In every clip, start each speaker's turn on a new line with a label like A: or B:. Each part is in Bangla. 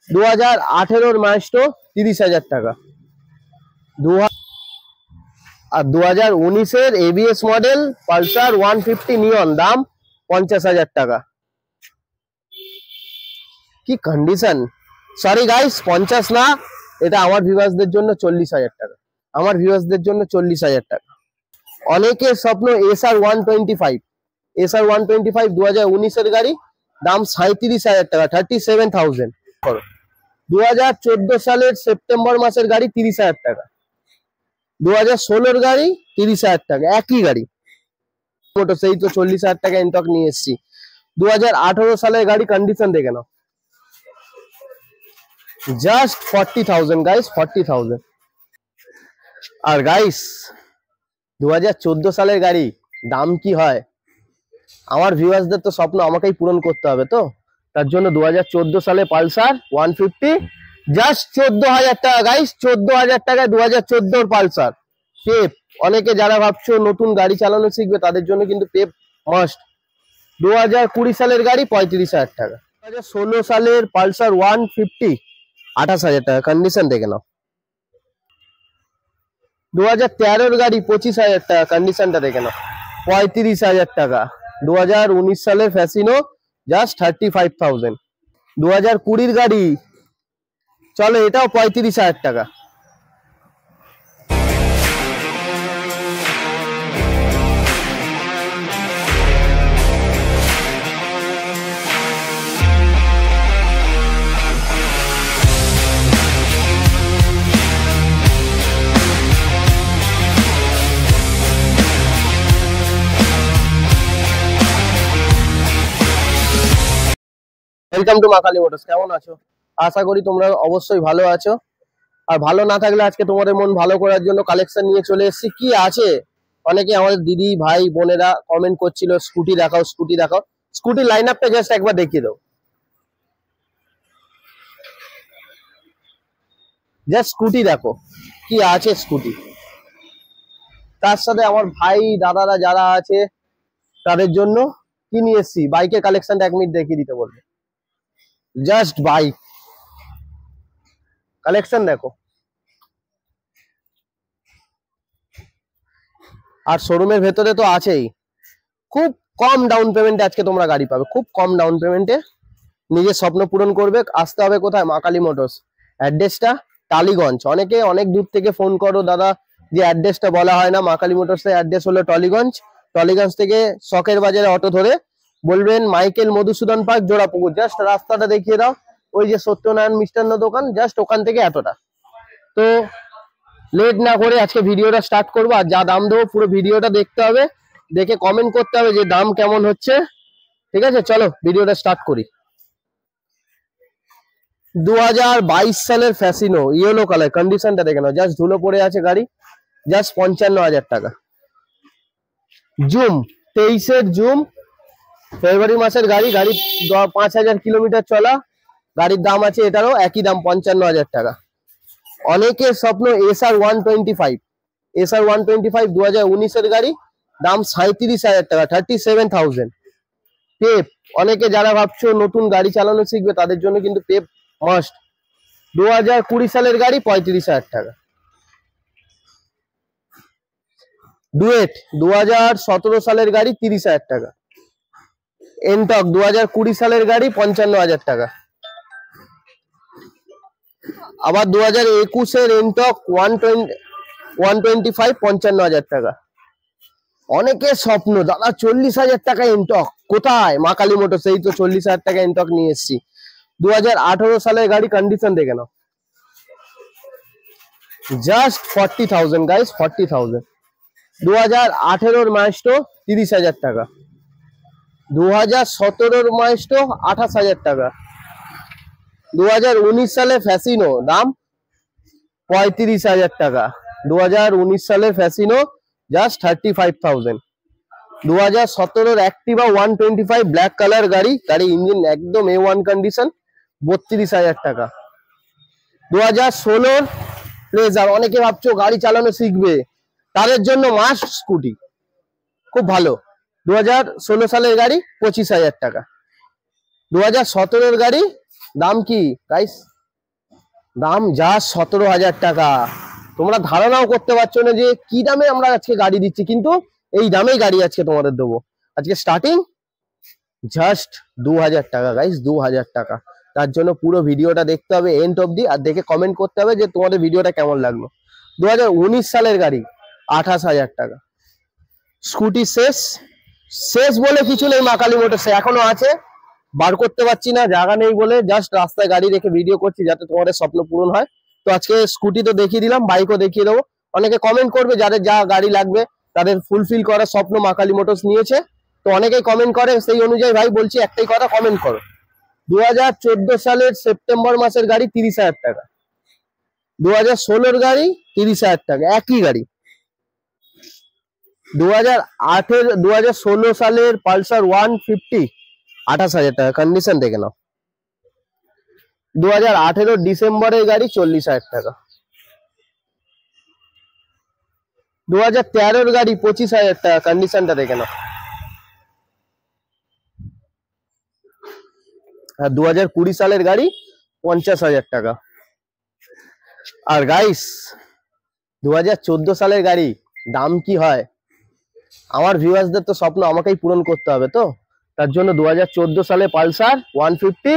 A: 2018 মাইস্টো 30,000 টাকা। আর 2019 এবিএস মডেল পালসার 150 নিয়ন, দাম 50,000 টাকা। কি কন্ডিশন, সরি গাইস 50 না, এটা আমার ভিউয়ার্সদের জন্য 40,000 টাকা, আমার ভিউয়ার্সদের জন্য 40,000 টাকা। অনেকের স্বপ্ন এসআর 125, এসআর 125 2019 গাড়ি, দাম 37,000 টাকা, 37,000। 2014 সালের সেপ্টেম্বর মাসের গাড়ি 30,000 টাকা, 2016 গাড়ি 30,000 টাকা, একই গাড়ি মোটো, সেই তো 40,000 টাকা এনটক নিয়ে এসেছি। 2018 সালের গাড়ি, কন্ডিশন দেখে নাও, জাস্ট 40,000 গাইস, 40,000। আর গাইস 2014 সালের গাড়ি দাম কি হয়, আমার ভিউয়ার্সদের তো স্বপ্ন আমাকেই পূরণ করতে হবে, তো তার জন্য 2014 সালে পালসার 150 জাস্ট 14,000 টাকা গাইস, 14,000 টাকায় 2014 পালসার পেপ। অনেকে যারা ভাবছো নতুন গাড়ি চালানো শিখবে তাদের জন্য কিন্তু পেপ মাস্ট। 2020 সালের গাড়ি 35,000 টাকা, 2016 সালের পালসার 150 28,000 টাকা, কন্ডিশন দেখে নাও। 2013 গাড়ি 25,000 টাকা, কন্ডিশনটা দেখে নাও, 35,000 টাকা। 2019 সালের ফ্যাসিনো জাস্ট 35,000। 2020 গাড়ি চলো, এটাও 35,000 টাকা। ওয়েলকাম টু মা কালী মোটরস। কেমন আছো? আশা করি তোমরা অবশ্যই ভালো আছো। আর ভালো না থাকলে আজকে তোমাদের মন ভালো করার জন্য কালেকশন নিয়ে চলে এসেছি। কি আছে, অনেকে আমাদের দিদি ভাই বোনেরা কমেন্ট করছিল স্কুটি দেখাও, স্কুটি দেখাও। স্কুটি লাইন আপটা জাস্ট একবার দেখিয়ে দাও, জাস্ট স্কুটি দেখো কি আছে স্কুটি। তার সাথে আমার ভাই দাদারা যারা আছে তাদের জন্য কি নিয়ে এসেছি, বাইকের কালেকশনটা 1 মিনিট দেখিয়ে দিতে বলবো। জাস্ট বাইক কালেকশন দেখো। আর শোরুমের ভেতরে তো আছেই, খুব কম ডাউন পেমেন্টে আজকে তোমরা গাড়ি পাবে, খুব কম ডাউন পেমেন্টে নিজের স্বপ্ন পূরণ করবে। আসতে হবে কোথায়? মা কালী মোটরস। অ্যাড্রেসটা টালিগঞ্জ। অনেকে অনেক দূর থেকে ফোন করো দাদা, যে অ্যাড্রেসটা বলা হয় না। মা কালী মোটরসের অ্যাড্রেস হলো টলিগঞ্জ। টলিগঞ্জ থেকে শখের বাজারে অটো ধরে বলবেন Michael Madhusudan park, Jorapukur. Just রাস্তাটা দেখিয়ে দাও, ওই যে সত্যনারায়ণ মিষ্টান্ন দোকান, জাস্ট ওখান থেকে এতটা। তো লেট না করে আজকে ভিডিওটা স্টার্ট করবো। আর যা দাম দেবো পুরো ভিডিওটা দেখতে হবে, দেখে কমেন্ট করতে হবে যে দাম কেমন হচ্ছে, ঠিক আছে? চলো ভিডিওটা স্টার্ট করি। 2022 সালের ফ্যাসিনো ইয়েলো কালার, কন্ডিশনটা দেখে নাও, জাস্ট ধুলো পড়ে আছে গাড়ি, জাস্ট 55,000 টাকা। জুম 23-এর জুম, ফেব্রুয়ারি মাসের গাড়ি, গাড়ি 5,000 কিলোমিটার চলা, গাড়ির দাম আছে এটারও একই দাম 55,000 টাকা। অনেকের স্বপ্ন এসআর 125, এসআর 125 2019 গাড়ি, দাম 37,000 টাকা, 37,000 পেপ। অনেকে যারা ভাবছো নতুন গাড়ি চালানো শিখবে তাদের জন্য কিন্তু পেপ মাস্ট। 2020 সালের গাড়ি 35,000 টাকা। ডুয়েট 2017 সালের গাড়ি 30,000 টাকা। এনটক 2020 সালের গাড়ি 55,000 টাকা। আবার 2021-এর এনটক 125 55,000 টাকা। অনেকের স্বপ্ন দাদা 40,000 টাকা এনটক কোথায়? মা কালী মোটরস, এই তো 40,000 টাকা এনটক নিয়ে এসেছি। 2018 সালের গাড়ি, কন্ডিশন দেখে নাও, জাস্ট 40,000 গাইস, 40,000। 2018 মাইস্টো 30,000 টাকা। 2017 মাইস্টো 28,000 টাকা। 2019 সালে ফ্যাসিনো, দাম 35,000 টাকা। 2019 সালে Fascino just 35,000। 2017 Activa 125 black colour গাড়ি, গাড়ি ইঞ্জিন একদম A1 কন্ডিশন, 32,000 টাকা। 2016 প্লেজার। অনেকে ভাবছো গাড়ি চালানো শিখবে, তাদের জন্য মাস্ট স্কুটি, খুব ভালো। 2016 সালের গাড়ি 25,000 টাকা। 2017 গাড়ি, দাম কি গাইস? দাম যা 17,000 টাকা। তোমরা ধারণাও করতে পারছো না যে কি দামে আমরা আজকে গাড়ি দিচ্ছি, কিন্তু এই দামেই গাড়ি আজকে তোমাদের দেবো। আজকে স্টার্টিং জাস্ট 2,000 টাকা গাইস, 2,000 টাকা। তার জন্য পুরো ভিডিওটা দেখতে হবে এন্ড অবধি, আর দেখে কমেন্ট করতে হবে যে তোমাদের ভিডিওটা কেমন লাগলো। 2019 সালের গাড়ি 28,000 টাকা। স্কুটি শেষ, শেষ বলে কিছু নেই, মা কালী মোটরসে এখনো আছে, বার করতে পারছি না, জায়গা নেই বলে জাস্ট রাস্তায় গাড়ি রেখে ভিডিও করছি যাতে তোমাদের স্বপ্ন পূরণ হয়। তো আজকে স্কুটি তো দেখিয়ে দিলাম, বাইকও দেখিয়ে দেবো। অনেকে কমেন্ট করবে যাদের যা গাড়ি লাগবে, তাদের ফুলফিল করার স্বপ্ন মা কালী মোটরস নিয়েছে। তো অনেকেই কমেন্ট করে, সেই অনুযায়ী ভাই বলছি একটাই কথা, কমেন্ট করো। 2014 সালের সেপ্টেম্বর মাসের গাড়ি 30,000 টাকা, 2016 গাড়ি 30,000 টাকা, একই গাড়ি। 2016 সালের পালসার 150 28,000 টাকা, কন্ডিশন দেখে নাও। 2018 ডিসেম্বরের গাড়ি 40,000 টাকা। 2013 গাড়ি 25,000 টাকা, কন্ডিশনটা দেখে নাও। আর 2020 সালের গাড়ি 50,000 টাকা। আর গাইস 2014 সালের গাড়ি দাম কি হয়, আমার ভিউয়ার্সদের তো স্বপ্ন আমাকেই পূরণ করতে হবে। তো তার জন্য 2014 সালে পালসার 150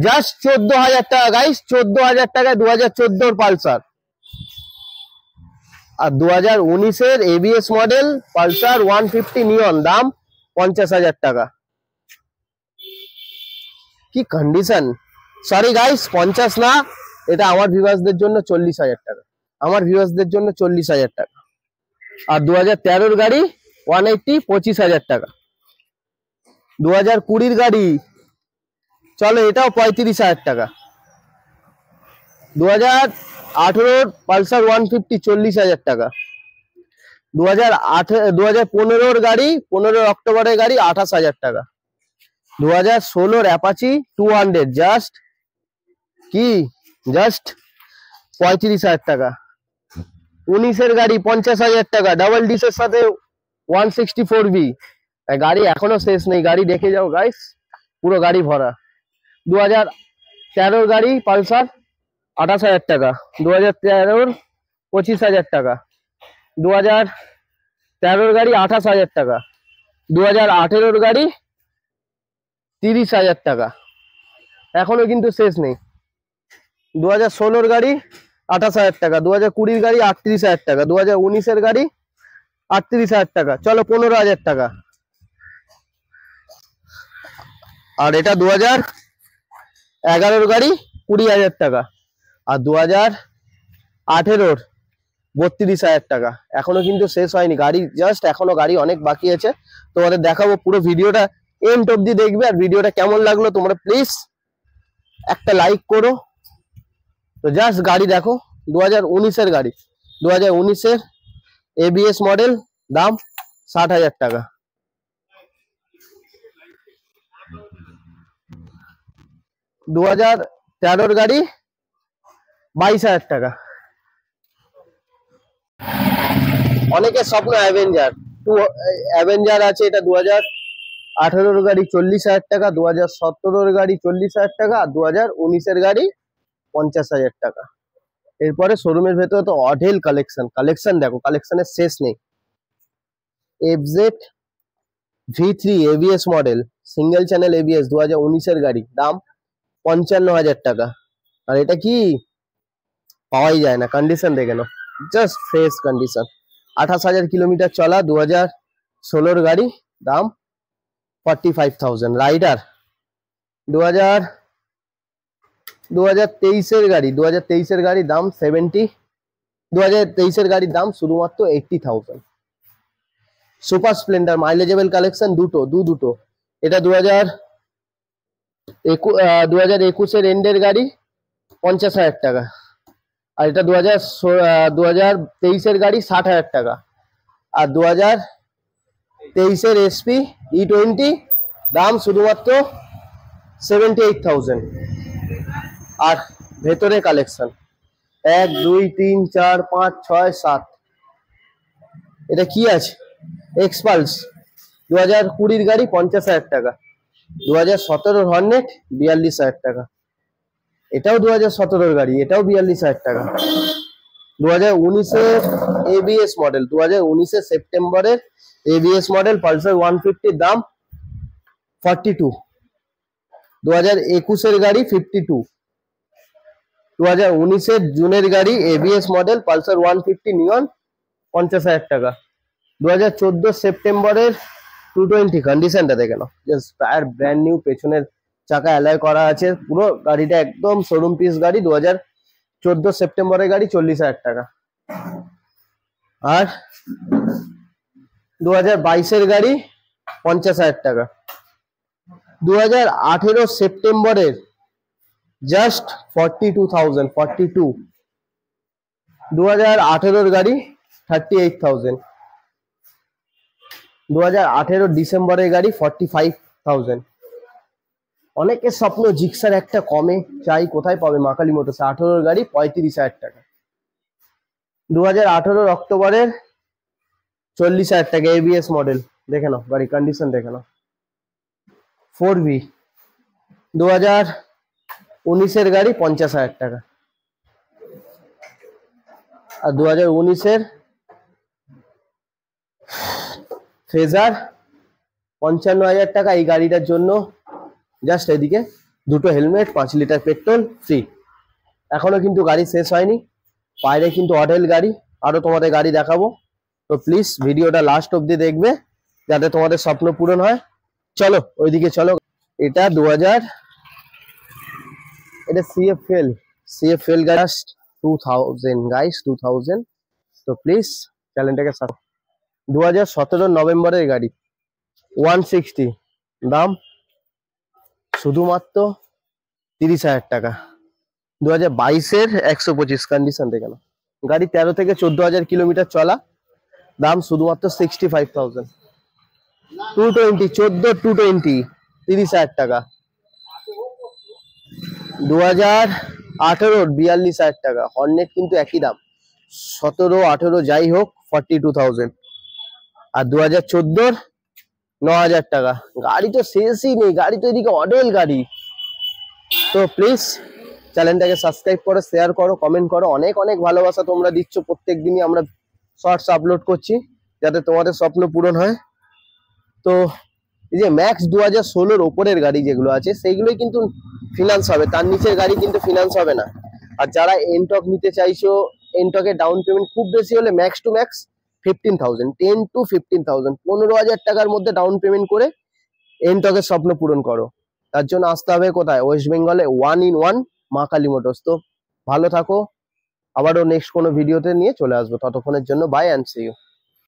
A: জাস্ট 14,000 টাকা গাইস, 14,000 টাকায় 2014 পালসার। আর 2019-এর এবিএস মডেল পালসার 150 নিয়ন, দাম 50,000 টাকা। কি কন্ডিশন, সরি গাইস 50 না, এটা আমার ভিউয়ার্সদের জন্য 40,000 টাকা, আমার ভিউয়ার্সদের জন্য 40,000 টাকা। আর 2013 গাড়ি 180 25,000 টাকা। 2020 গাড়ি চলো এটাও 35,000 টাকা। 2018 পালসার 150 40,000 টাকা। 2015 গাড়ি 15 অক্টোবরের গাড়ি 28,000 টাকা। 2016 অ্যাপাচি 200 জাস্ট 35,000 টাকা। 19-এর গাড়ি 50,000 টাকা, ডাবল ডিসের সাথে 164B। গাড়ি এখনো শেষ নেই, গাড়ি দেখে যাও গাইস, পুরো গাড়ি ভরা। 2013 গাড়ি পালসার 28,000 টাকা। 2013 25,000 টাকা। 2013 গাড়ি 28,000 টাকা। 2018 গাড়ি 30,000 টাকা, এখনো কিন্তু শেষ নেই। 2016 গাড়ি 28,000 টাকা। 2020 গাড়ি 38,000 টাকা। 2019-এর গাড়ি 38,000 টাকা। চলো 15,000 টাকা। আর এটা 2011 গাড়ি 20,000 টাকা। আর 2018 32,000 টাকা, এখনো কিন্তু শেষ হয়নি গাড়ি, জাস্ট এখনো গাড়ি অনেক বাকি আছে। তোমাদের দেখাবো, পুরো ভিডিওটা এন্ড অবধি দেখবে। আর ভিডিওটা কেমন লাগলো তোমরা প্লিজ একটা লাইক করো। তো জাস্ট গাড়ি দেখো, 2019-এর গাড়ি, 2019-এর এবিএস মডেল, দাম 60,000 টাকা। 2013 গাড়ি 22,000 টাকা। অনেকের স্বপ্ন অ্যাভেঞ্জার, অ্যাভেঞ্জার আছে, এটা 2018 গাড়ি 40,000 টাকা। 2017 গাড়ি 40,000 টাকা। আর 2019-এর গাড়ি 50,000 টাকা। এরপরে শোরুমের ভেতরে তো অঢেল কালেকশন দেখো, কালেকশনের শেষ নেই। FZ V3 ABS model, single channel ABS, 2019-এর গাড়ি, দাম 55,000 টাকা। আর এটা কি পাওয়াই যায় না, কন্ডিশন দেখে নাও, জাস্ট ফ্রেশ কন্ডিশন। 28,000 কিলোমিটার চলা, 2016 গাড়ি, দাম 45,000। রাইডার 2023-এর গাড়ি, 2023-এর গাড়ি, দাম 70। 2023-এর গাড়ির দাম শুধুমাত্র 80,000। সুপার স্প্লেন্ডার মাইলেজেবল কালেকশন, দুটো। এটা 2021-এর এন্ডের গাড়ি, 50,000 টাকা। আর এটা 2023-এর গাড়ি, 60,000 টাকা। আর 2023-এর এসপি E20, দাম শুধুমাত্র 78,000। আর ভেতরে কালেকশন 1 2 3 4 5 6 7। এটা কি আছে, এক্সপালস, 2020-এর গাড়ি, 50,000 টাকা। 2017 হর্নেট 42,000 টাকা। এটাও 2017 গাড়ি, এটাও 42,000 টাকা। 2019-এর এবিএস মডেল, 2019-এর সেপ্টেম্বরের এবিএস মডেল পালসার 150, দাম 42। 2021-এর গাড়ি 52। 2019-এর জুনের গাড়ি এবিএস মডেল পালসার 150 নিয়ন 50,000 টাকা। 2014 সেপ্টেম্বরের 220, কন্ডিশনটা দেখে নাও, জাস্ট টায়ার ব্র্যান্ড নিউ, পেছনের চাকা অ্যালয় করা আছে, পুরো গাড়িটা একদম শোরুম পিস গাড়ি। 2014 সেপ্টেম্বরের গাড়ি 40,000 টাকা। আর 2022-এর গাড়ি 50,000 টাকা। 2018 সেপ্টেম্বরের জাস্ট 42,000, 42। 2018-এর গাড়ি 38,000। 2018 ডিসেম্বরের গাড়ি 45,000। অনেকের স্বপ্ন জিক্সার একটা কমে চাই, কোথায় পাবে? মা কালী মোটরস। 18-এর গাড়ি 35,000 টাকা। 2018 অক্টোবরের 40,000 টাকা এবিএস মডেল, দেখে নাও গাড়ি কন্ডিশন দেখে নাও, 4V। 2019-এর গাড়ি 50,000 টাকা। আর 2019-এর ফেজার 55,000 টাকা। এই গাড়িটার জন্য জাস্ট এদিকে দুটো হেলমেট, 5 লিটার পেট্রোল ফ্রি। এখনো কিন্তু গাড়ি শেষ হয়নি, বাইরে কিন্তু অডেল গাড়ি, আরো তোমাদের গাড়ি দেখাবো। তো প্লিজ ভিডিওটা লাস্ট অব্দি দেখবে যাতে তোমাদের স্বপ্ন পূরণ হয়। চলো ওইদিকে চলো। এটা 2000, এটা সিএফএল গাড়ি 2000 গাইস, 2000। তো প্লিজ চ্যানেলটাকে 2017 নভেম্বরের গাড়ি 160, দাম শুধুমাত্র 30,000 টাকা। 2022-এর 125, কন্ডিশন দেখে নাও, গাড়ি 13 থেকে 14,000 কিলোমিটার চলা, দাম শুধুমাত্র 65,000। 220, 14 220, 30,000 টাকা। 2018 42,000 টাকা। হর্নেট কিন্তু একই দাম, 17 18 যাই হোক 42,000। আর 2014 9,000 টাকা। গাড়ি তো শেষই নেই, গাড়ি তো এদিকে অডেল গাড়ি। তো প্লিজ চ্যানেলটাকে সাবস্ক্রাইব করো, শেয়ার করো, কমেন্ট করো। অনেক অনেক ভালোবাসা তোমরা দিচ্ছ, প্রত্যেক দিনই আমরা শর্টস আপলোড করছি যাতে তোমাদের স্বপ্ন পূরণ হয়। তো এই যে ম্যাক্স 2016-র ওপরের গাড়ি যেগুলো আছে সেইগুলোই কিন্তু ফিনান্স হবে, তার নিচের গাড়ি কিন্তু ফিনান্স হবে না। আর যারা এনটক নিতে চাইছো, এনটকের ডাউন পেমেন্ট খুব বেশি হলে ম্যাক্স টু ম্যাক্স 15,000, 10 to 15,000, 15,000 টাকার মধ্যে ডাউন পেমেন্ট করে এনটকের স্বপ্ন পূরণ করো। তার জন্য আসতে হবে কোথায়? ওয়েস্ট বেঙ্গলে 1 in 1 মা কালী মোটরস। তো ভালো থাকো, আবারও নেক্সট কোনো ভিডিওতে নিয়ে চলে আসবো। ততক্ষণের জন্য বাই অ্যান্ড সি ইউ।